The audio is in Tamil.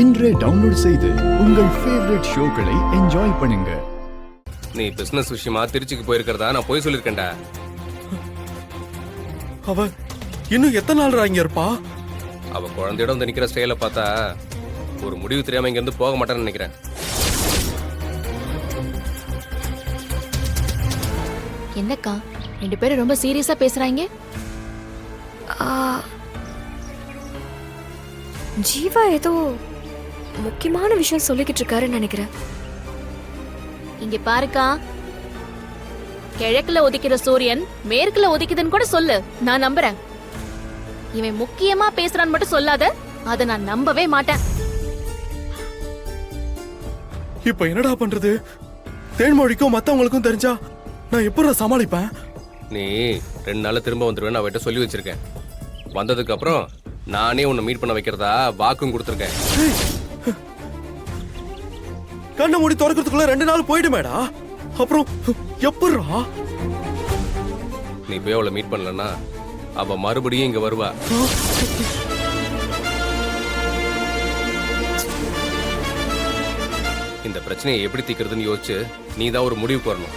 இன்றே டவுன்லோட் செய்து உங்கள் ஃபேவரட் ஷோக்களை என்ஜாய் பண்ணுங்க. நீ பிசினஸ் விஷயமா திருச்சிக்கு போயிருக்கிறதா நான் போய் சொல்லிருக்கேன்டா. அவ இன்னும் எத்தனை நாள் இங்க இருப்பா? அவ குழந்தையோட வந்து நிக்கிற ஸ்டைல பார்த்தா ஒரு முடிவு தெரியாம இங்க இருந்து போக மாட்டேன்னு நினைக்கிறேன். என்னக்கா ரெண்டு பேரும் ரொம்ப சீரியஸா பேசுறாங்க? ஜீவா ஏதோ முக்கியமான விஷயம் சொல்லிக்கிட்டு இருக்காருன்னு நினைக்கிறேன். இங்க பாருக்கா, கிழக்குல உதிக்கிற சூரியன் மேற்குல உதிக்குதுன்னு கூட சொல்லு, நான் நம்புறேன். இவன் முக்கியமா பேசுறான்னு மட்டும் சொல்லாத, அத நான் நம்பவே மாட்டேன். இப்ப என்னடா பண்றது? தேன்மொழிக்கும் மத்தவங்களுக்கும் தெரிஞ்சா நான் எப்படி சமாளிப்பேன்? நீ 2 நாள்ல திரும்ப வந்துருவேன்னு அவட்ட சொல்லி வச்சிருக்கேன். வந்ததுக்கு அப்புறம் நானே உன்னை மீட் பண்ண வைக்கிறதா வாக்கும் கொடுத்துருக்கேன். கண்ணை மூடி திறக்கிறதுக்குள்ள 2 நாள் போயிடுமேடா. அப்புறம் எப்படிரா? நீ போய் அவளை மீட் பண்ணலன்னா அவ மறுபடியும் இங்க வருவா. இந்த பிரச்சனையை எப்படி தீர்க்கிறதுன்னு யோசிச்சு நீ தான் ஒரு முடிவுக்கு வரணும்.